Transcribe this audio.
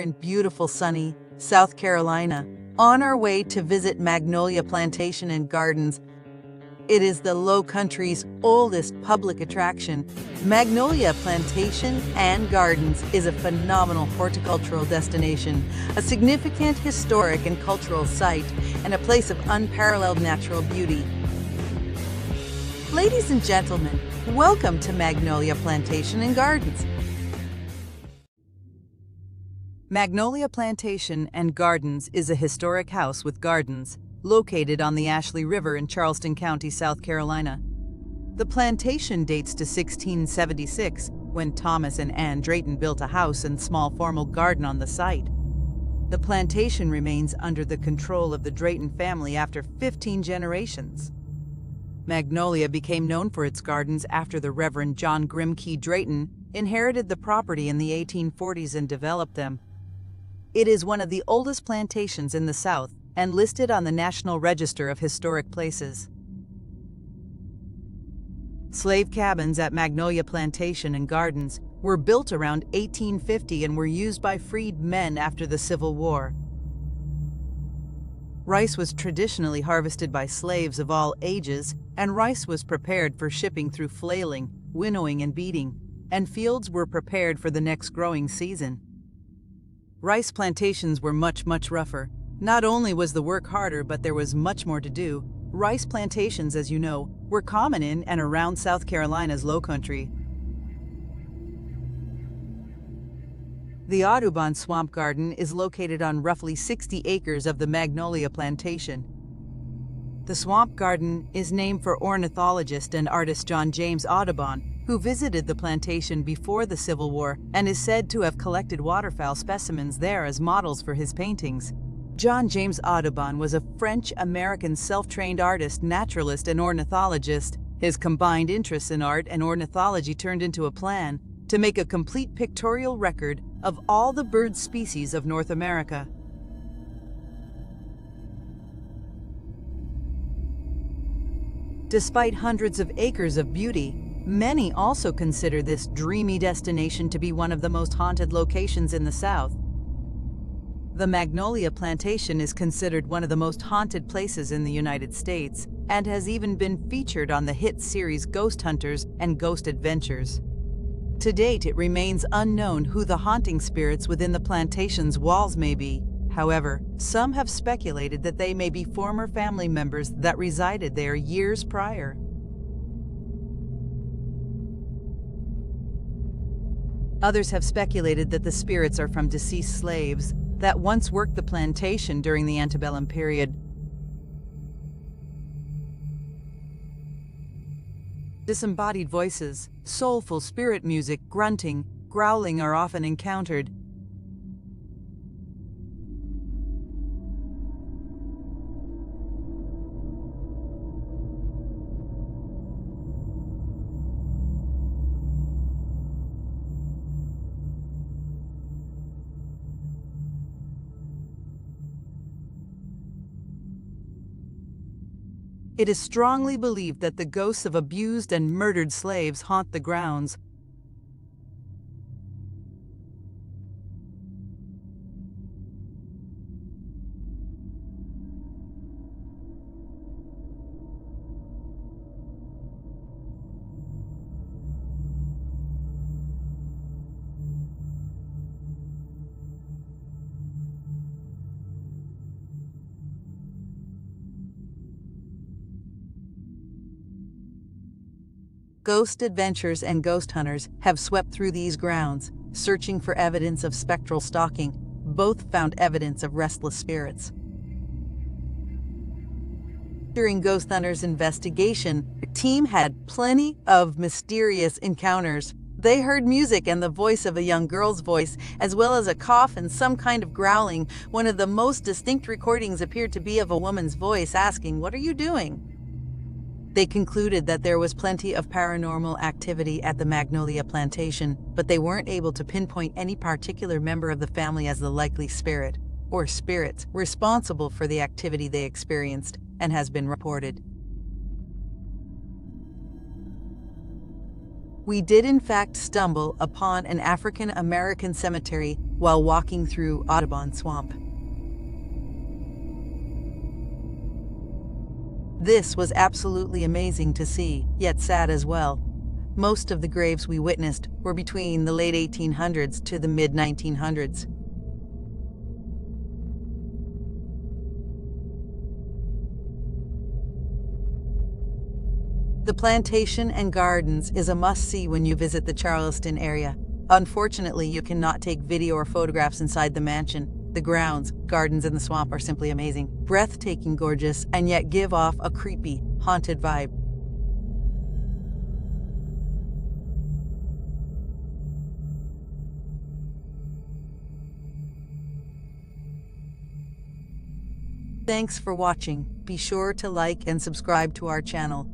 in beautiful sunny South Carolina, on our way to visit Magnolia Plantation and Gardens. It is the Low Country's oldest public attraction. Magnolia Plantation and Gardens is a phenomenal horticultural destination, a significant historic and cultural site, and a place of unparalleled natural beauty. Ladies and gentlemen, welcome to Magnolia Plantation and Gardens. Magnolia Plantation and Gardens is a historic house with gardens located on the Ashley River in Charleston County, South Carolina. The plantation dates to 1676, when Thomas and Ann Drayton built a house and small formal garden on the site. The plantation remains under the control of the Drayton family after 15 generations. Magnolia became known for its gardens after the Reverend John Grimke Drayton inherited the property in the 1840s and developed them. It is one of the oldest plantations in the South and listed on the National Register of Historic Places. Slave cabins at Magnolia Plantation and Gardens were built around 1850 and were used by freed men after the Civil War. Rice was traditionally harvested by slaves of all ages, and rice was prepared for shipping through flailing, winnowing, and beating, and fields were prepared for the next growing season. Rice plantations were much rougher. Not only was the work harder, but there was much more to do. Rice plantations, as you know, were common in and around South Carolina's Low Country. The Audubon Swamp Garden is located on roughly 60 acres of the Magnolia Plantation. The Swamp Garden is named for ornithologist and artist John James Audubon, who visited the plantation before the Civil War and is said to have collected waterfowl specimens there as models for his paintings. John James Audubon was a French-American self-trained artist, naturalist, and ornithologist. His combined interests in art and ornithology turned into a plan to make a complete pictorial record of all the bird species of North America. Despite hundreds of acres of beauty, many also consider this dreamy destination to be one of the most haunted locations in the South. The Magnolia Plantation is considered one of the most haunted places in the United States and has even been featured on the hit series Ghost Hunters and Ghost Adventures. To date, it remains unknown who the haunting spirits within the plantation's walls may be. However, some have speculated that they may be former family members that resided there years prior. Others have speculated that the spirits are from deceased slaves that once worked the plantation during the antebellum period. Disembodied voices, soulful spirit music, grunting, growling are often encountered. It is strongly believed that the ghosts of abused and murdered slaves haunt the grounds. Ghost adventures and ghost hunters have swept through these grounds, searching for evidence of spectral stalking. Both found evidence of restless spirits. During Ghost Hunters' investigation, the team had plenty of mysterious encounters. They heard music and the voice of a young girl's voice, as well as a cough and some kind of growling. One of the most distinct recordings appeared to be of a woman's voice asking, "What are you doing?" They concluded that there was plenty of paranormal activity at the Magnolia Plantation, but they weren't able to pinpoint any particular member of the family as the likely spirit or spirits responsible for the activity they experienced and has been reported. We did in fact stumble upon an African American cemetery while walking through Audubon Swamp. This was absolutely amazing to see, yet sad as well. Most of the graves we witnessed were between the late 1800s to the mid-1900s. The plantation and gardens is a must-see when you visit the Charleston area. Unfortunately, you cannot take video or photographs inside the mansion. The grounds, gardens, and the swamp are simply amazing, breathtaking, gorgeous, and yet give off a creepy, haunted vibe. Thanks for watching. Be sure to like and subscribe to our channel.